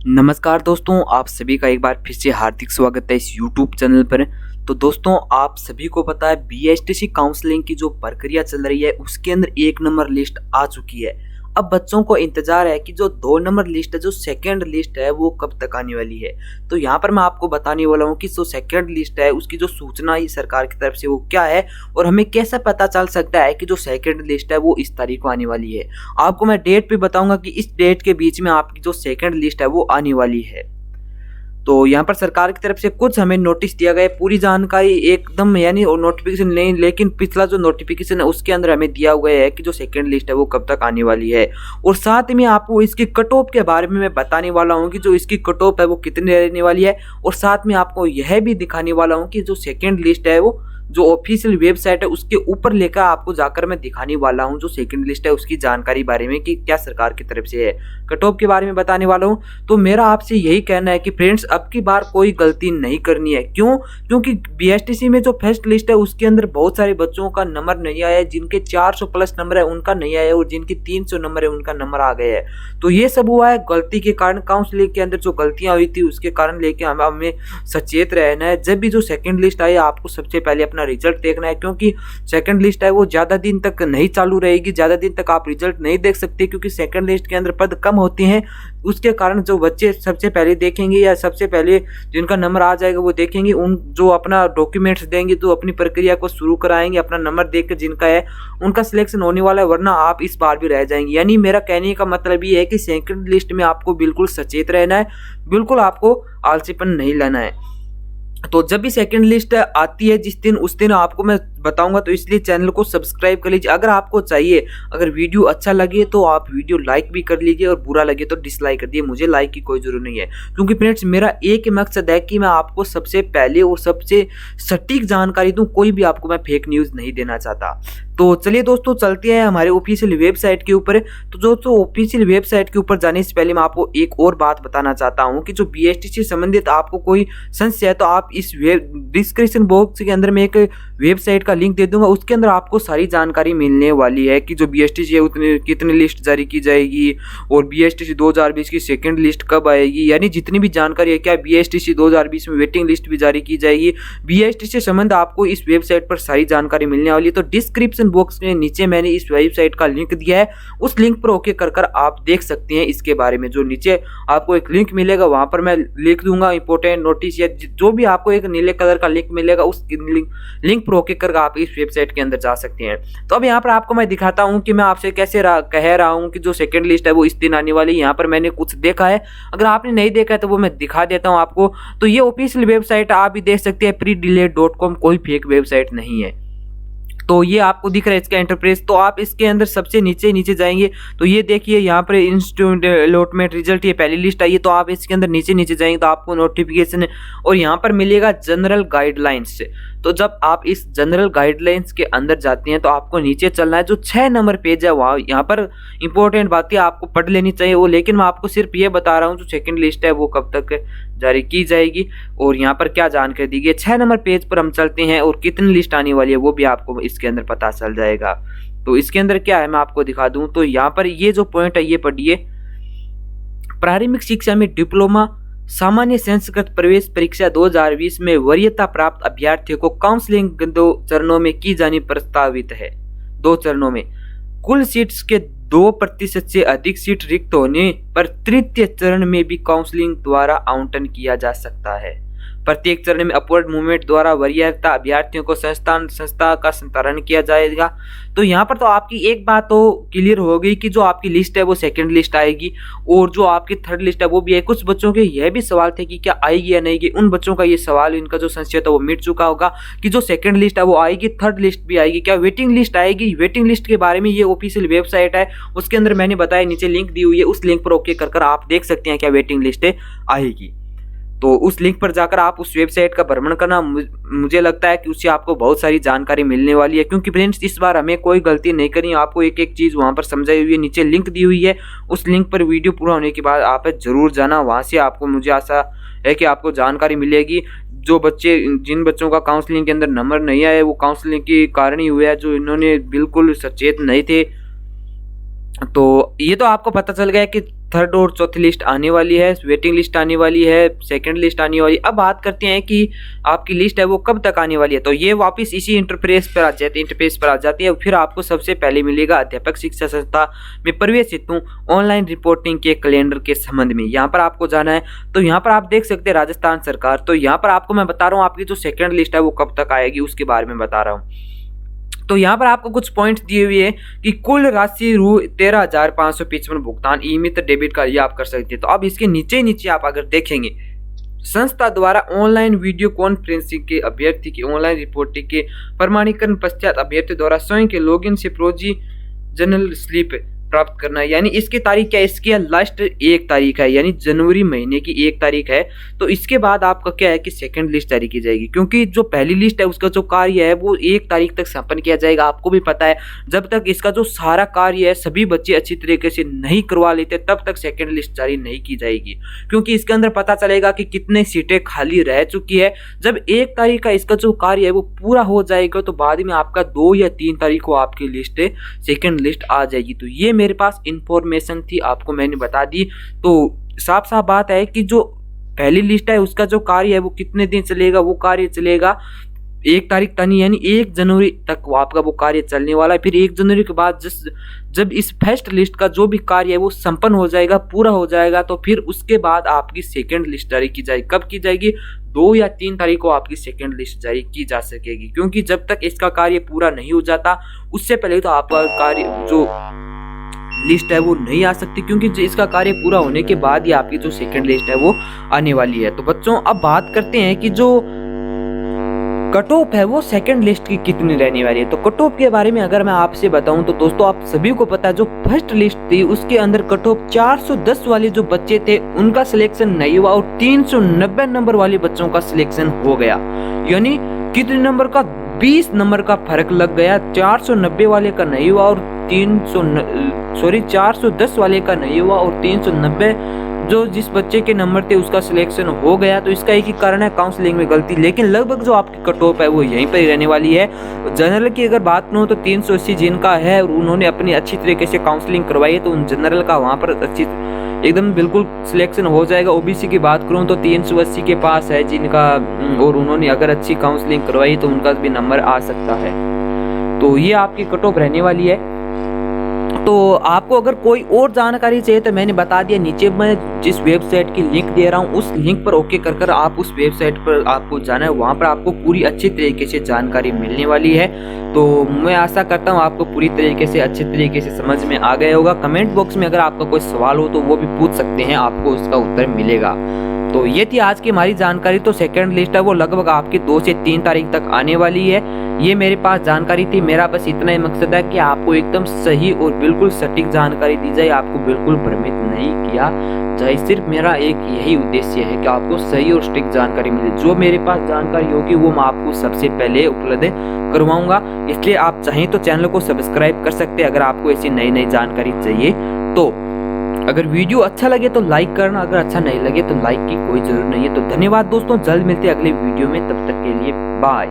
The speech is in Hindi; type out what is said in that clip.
नमस्कार दोस्तों, आप सभी का एक बार फिर से हार्दिक स्वागत है इस YouTube चैनल पर। तो दोस्तों, आप सभी को पता है बीएसटीसी काउंसलिंग की जो प्रक्रिया चल रही है उसके अंदर 1 नंबर लिस्ट आ चुकी है। अब बच्चों को इंतजार है कि जो 2 नंबर लिस्ट है, जो सेकंड लिस्ट है, वो कब तक आने वाली है। तो यहाँ पर मैं आपको बताने वाला हूँ कि जो सेकंड लिस्ट है उसकी जो सूचना है सरकार की तरफ से वो क्या है और हमें कैसे पता चल सकता है कि जो सेकंड लिस्ट है वो इस तारीख को आने वाली है। आपको मैं डेट भी बताऊंगा कि इस डेट के बीच में आपकी जो सेकंड लिस्ट है वो आने वाली है। तो यहाँ पर सरकार की तरफ से कुछ हमें नोटिस दिया गया है, पूरी जानकारी एकदम यानी नोटिफिकेशन नहीं, लेकिन पिछला जो नोटिफिकेशन है उसके अंदर हमें दिया हुआ है कि जो सेकंड लिस्ट है वो कब तक आने वाली है। और साथ में आपको इसकी कट ऑफ के बारे में मैं बताने वाला हूँ कि जो इसकी कट ऑफ है वो कितनी रहने वाली है। और साथ में आपको यह भी दिखाने वाला हूँ कि जो सेकंड लिस्ट है वो जो ऑफिशियल वेबसाइट है उसके ऊपर लेकर आपको जाकर मैं दिखाने वाला हूं जो सेकंड लिस्ट है उसकी जानकारी बारे में कि क्या सरकार की तरफ से है, कट ऑफ के बारे में बताने वाला हूं। तो मेरा आपसे यही कहना है कि फ्रेंड्स, अब की बार कोई गलती नहीं करनी है। क्योंकि बीएसटीसी में जो फर्स्ट लिस्ट है उसके अंदर बहुत सारे बच्चों का नंबर नहीं आया है, जिनके 400 प्लस नंबर है उनका नहीं आया और जिनके 300 नंबर है उनका नंबर आ गया है। तो ये सब हुआ है गलती के कारण, काउंसलिंग के अंदर जो गलतियां हुई थी उसके कारण लेके हमें सचेत रहना है। जब भी जो सेकंड लिस्ट आई आपको सबसे पहले अपना रिजल्ट देखना है, क्योंकि सेकंड लिस्ट है वो ज्यादा दिन तक नहीं चालू रहेगी, ज्यादा दिन तक आप रिजल्ट नहीं देख सकते, क्योंकि सेकंड लिस्ट के अंदर पद कम होते हैं। उसके कारण जो बच्चे सबसे पहले देखेंगे या सबसे पहले जिनका नंबर आ जाएगा वो देखेंगे, उन जो अपना डॉक्यूमेंट्स देंगे तो अपनी प्रक्रिया को शुरू कराएंगे, अपना नंबर देखकर जिनका है उनका सिलेक्शन होने वाला है, वरना आप इस बार भी रह जाएंगे। यानी मेरा कहने का मतलब ये है कि सेकंड लिस्ट में आपको बिल्कुल सचेत रहना है, बिल्कुल आपको आलसीपन नहीं लेना है। तो जब भी सेकंड लिस्ट आती है जिस दिन, उस दिन आपको मैं बताऊंगा, तो इसलिए चैनल को सब्सक्राइब कर लीजिए। अगर आपको चाहिए, अगर वीडियो अच्छा लगे तो आप वीडियो लाइक भी कर लीजिए और बुरा लगे तो डिसलाइक कर दिए, मुझे लाइक की कोई जरूरत नहीं है। क्योंकि फ्रेंड्स, मेरा एक ही मकसद है कि मैं आपको सबसे पहले और सबसे सटीक जानकारी दूं, कोई भी आपको मैं फेक न्यूज़ नहीं देना चाहता। तो चलिए दोस्तों, चलते हैं हमारे ऑफिशियल वेबसाइट के ऊपर। तो दोस्तों, ऑफिशियल वेबसाइट के ऊपर जाने से पहले मैं आपको एक और बात बताना चाहता हूं कि जो बीएसटीसी से संबंधित आपको कोई संशय है तो आप इस डिस्क्रिप्शन बॉक्स के अंदर में एक वेबसाइट का लिंक दे दूंगा, उसके अंदर आपको सारी जानकारी मिलने वाली है कि जो बीएसटीसी है उतने कितनी लिस्ट जारी की जाएगी और बीएसटीसी 2020 की सेकंड लिस्ट कब आएगी, यानी जितनी भी जानकारी है, क्या बीएसटीसी 2020 में वेटिंग लिस्ट भी जारी की जाएगी। बीएसटीसी से संबंध आपको इस वेबसाइट पर सारी जानकारी मिलने वाली है। तो डिस्क्रिप्शन बॉक्स में नीचे मैंने इस वेबसाइट का लिंक दिया है, उस लिंक पर ओके कर आप देख सकते हैं इसके बारे में। जो नीचे आपको एक लिंक मिलेगा वहां पर मैं लिख दूंगा इंपोर्टेंट नोटिस, या जो भी आपको एक नीले कलर का लिंक मिलेगा उस लिंक पर ओके कर आप इस वेबसाइट के अंदर जा सकते हैं। तो अब यहाँ पर आपको मैं दिखाता हूँ कि मैं आपसे कैसे कह रहा हूँ कि जो सेकंड लिस्ट है वो इस दिन आने वाली है। यहाँ पर मैंने कुछ देखा है, अगर आपने नहीं देखा है तो वो मैं दिखा देता हूँ आपको। तो ये ऑफिशियल वेबसाइट आप भी देख सकते हैं, predelay.com, कोई फेक वेबसाइट नहीं है। तो ये आपको दिख रहा है इसका इंटरफेस। तो आप इसके अंदर सबसे नीचे जाएंगे तो ये देखिए यहाँ पर इंस्टीट्यूट अलॉटमेंट रिजल्ट, ये पहली लिस्ट आई है। तो आप इसके अंदर नीचे जाएंगे तो आपको नोटिफिकेशन और यहाँ पर मिलेगा जनरल गाइडलाइंस। तो जब आप इस जनरल गाइडलाइंस के अंदर जाते हैं तो आपको नीचे चलना है, जो 6 नंबर पेज है वहाँ, यहाँ पर इंपॉर्टेंट बातें आपको पढ़ लेनी चाहिए वो, लेकिन मैं आपको सिर्फ ये बता रहा हूँ जो सेकंड लिस्ट है वो कब तक जारी की जाएगी और यहाँ पर क्या जानकारी दी गई। 6 नंबर पेज पर हम चलते हैं और कितनी लिस्ट आने वाली है वो भी आपको इसके अंदर पता चल जाएगा। तो इसके अंदर क्या है मैं आपको दिखा दूं। तो यहाँ पर ये जो पॉइंट है ये पढ़िए, प्रारंभिक शिक्षा में डिप्लोमा सामान्य संस्कृत प्रवेश परीक्षा 2020 में वरीयता प्राप्त अभ्यर्थियों को काउंसलिंग 2 चरणों में की जानी प्रस्तावित है। 2 चरणों में कुल सीट्स के 2% से अधिक सीट रिक्त होने पर तृतीय चरण में भी काउंसलिंग द्वारा आवंटन किया जा सकता है। प्रत्येक चरण में अपवर्ड मूवमेंट द्वारा वरीयता अभ्यर्थियों को संस्था का संतरण किया जाएगा। तो यहाँ पर तो आपकी एक बात तो क्लियर हो गई कि जो आपकी लिस्ट है वो सेकंड लिस्ट आएगी और जो आपकी थर्ड लिस्ट है वो भी है। कुछ बच्चों के यह भी सवाल थे कि क्या आएगी या नहीं आएगी, उन बच्चों का ये सवाल, इनका जो संशय था वो मिट चुका होगा कि जो सेकंड लिस्ट है वो आएगी, थर्ड लिस्ट भी आएगी, क्या वेटिंग लिस्ट आएगी। वेटिंग लिस्ट के बारे में ये ऑफिशियल वेबसाइट है, उसके अंदर मैंने बताया, नीचे लिंक दी हुई है, उस लिंक पर ओके कर आप देख सकते हैं क्या वेटिंग लिस्ट आएगी। तो उस लिंक पर जाकर आप उस वेबसाइट का भ्रमण करना, मुझे लगता है कि उससे आपको बहुत सारी जानकारी मिलने वाली है। क्योंकि फ्रेंड्स, इस बार हमें कोई गलती नहीं करनी, आपको एक एक चीज़ वहाँ पर समझाई हुई है, नीचे लिंक दी हुई है, उस लिंक पर वीडियो पूरा होने के बाद आप जरूर जाना, वहाँ से आपको, मुझे आशा है कि आपको जानकारी मिलेगी। जो बच्चे, जिन बच्चों का काउंसलिंग के अंदर नंबर नहीं आया वो काउंसलिंग के कारण ही हुआ है, जो इन्होंने बिल्कुल सचेत नहीं थे। तो ये तो आपको पता चल गया कि थर्ड और चौथी लिस्ट आने वाली है, वेटिंग लिस्ट आने वाली है, सेकंड लिस्ट आने वाली है। अब बात करते हैं कि आपकी लिस्ट है वो कब तक आने वाली है। तो ये वापस इसी इंटरफेस पर आ जाती है। फिर आपको सबसे पहले मिलेगा अध्यापक शिक्षा संस्था में प्रवेश हेतु ऑनलाइन रिपोर्टिंग के कैलेंडर के संबंध में। यहाँ पर आपको जाना है। तो यहाँ पर आप देख सकते हैं राजस्थान सरकार। तो यहाँ पर आपको मैं बता रहा हूँ आपकी जो सेकंड लिस्ट है वो कब तक आएगी उसके बारे में बता रहा हूँ। तो यहाँ पर आपको कुछ पॉइंट्स दिए हुए हैं कि कुल राशि रु 13,555 भुगतान ई मित्र डेबिट कार्ड ये आप कर सकते हैं। तो अब इसके नीचे आप अगर देखेंगे, संस्था द्वारा ऑनलाइन वीडियो कॉन्फ्रेंसिंग के अभ्यर्थी की ऑनलाइन रिपोर्टिंग के प्रमाणीकरण पश्चात अभ्यर्थी द्वारा स्वयं के लॉगिन से प्रोविजनल स्लिप प्राप्त करना है। यानी इसकी तारीख क्या है, इसकी लास्ट 1 तारीख है, यानी जनवरी महीने की 1 तारीख है। तो इसके बाद आपका क्या है कि सेकंड लिस्ट जारी की जाएगी, क्योंकि जो पहली लिस्ट है उसका जो कार्य है वो 1 तारीख तक संपन्न किया जाएगा। आपको भी पता है जब तक इसका जो सारा कार्य है सभी बच्चे अच्छी तरीके से नहीं करवा लेते तब तक सेकंड लिस्ट जारी नहीं की जाएगी, क्योंकि इसके अंदर पता चलेगा कि कितने सीटें खाली रह चुकी है। जब 1 तारीख का इसका जो कार्य है वो पूरा हो जाएगा तो बाद में आपका 2 या 3 तारीख को आपकी लिस्ट सेकंड लिस्ट आ जाएगी। तो ये मेरे पास इंफॉर्मेशन थी, आपको मैंने बता दी। तो साफ साफ बात है कि जो पहली लिस्ट है उसका जो कार्य है वो कितने दिन चलेगा, वो कार्य चलेगा 1 तारीख तक, यानी 1 जनवरी तक वो आपका वो कार्य चलने वाला है। फिर 1 जनवरी के बाद जब इस फर्स्ट लिस्ट का जो भी कार्य है वो संपन्न हो जाएगा, पूरा हो जाएगा, तो फिर उसके बाद आपकी सेकंड लिस्ट जारी की जाएगी। कब की जाएगी, 2 या 3 तारीख को आपकी सेकंड लिस्ट जारी की जा सकेगी, क्योंकि जब तक इसका कार्य पूरा नहीं हो जाता उससे पहले तो आपका कार्य जो लिस्ट है वो नहीं आ सकती, क्योंकि इसका कार्य पूरा होने के बाद ही आपकी जो सेकंड लिस्ट है वो आने वाली है। तो बच्चों अब बात करते हैं कि जो कट ऑफ है वो सेकंड लिस्ट की कितनी रहने वाली है। तो कट ऑफ के बारे में अगर मैं आपसे बताऊं तो दोस्तों आप सभी को पता है जो फर्स्ट लिस्ट थी उसके अंदर कट ऑफ 410 वाले जो बच्चे थे उनका सिलेक्शन नहीं हुआ और 390 नंबर वाले बच्चों का सिलेक्शन हो गया। यानी कितने नंबर का, 20 नंबर का फर्क लग गया। 490 वाले का नहीं हुआ और 410 वाले का नहीं हुआ और 390 जो जिस बच्चे के नंबर थे उसका सिलेक्शन हो गया। तो इसका एक ही कारण है काउंसलिंग में गलती, लेकिन लगभग जो आपकी कट ऑफ है वो यहीं पर ही रहने वाली है। जनरल की अगर बात करूं तो 380 जिनका है और उन्होंने अपनी अच्छी तरीके से काउंसलिंग करवाई है तो उन जनरल का वहां पर अच्छी एकदम बिल्कुल सिलेक्शन हो जाएगा। ओबीसी की बात करूं तो 380 के पास है जिनका, और उन्होंने अगर अच्छी काउंसलिंग करवाई तो उनका भी नंबर आ सकता है। तो ये आपकी कट ऑफ रहने वाली है। तो आपको अगर कोई और जानकारी चाहिए तो मैंने बता दिया, नीचे मैं जिस वेबसाइट की लिंक दे रहा हूँ उस लिंक पर ओके कर आप उस वेबसाइट पर आपको जाना है, वहाँ पर आपको पूरी अच्छी तरीके से जानकारी मिलने वाली है। तो मैं आशा करता हूँ आपको पूरी तरीके से अच्छे तरीके से समझ में आ गया होगा। कमेंट बॉक्स में अगर आपका कोई सवाल हो तो वो भी पूछ सकते हैं, आपको उसका उत्तर मिलेगा। तो ये थी आज की हमारी जानकारी। तो सेकंड लिस्ट है वो लगभग आपकी 2 से 3 तारीख तक आने वाली है। ये मेरे पास जानकारी थी। मेरा बस इतना ही मकसद है कि आपको एकदम सही और बिल्कुल सटीक जानकारी दी जाए, आपको बिल्कुल भ्रमित नहीं किया जाए। सिर्फ मेरा एक यही उद्देश्य है कि आपको सही और सटीक जानकारी मिले। जो मेरे पास जानकारी होगी वो मैं आपको सबसे पहले उपलब्ध करवाऊंगा। इसलिए आप चाहें तो चैनल को सब्सक्राइब कर सकते हैं अगर आपको ऐसी नई जानकारी चाहिए तो। अगर वीडियो अच्छा लगे तो लाइक करना, अगर अच्छा नहीं लगे तो लाइक की कोई जरूरत नहीं है। तो धन्यवाद दोस्तों, जल्द मिलते हैं अगले वीडियो में, तब तक के लिए बाय।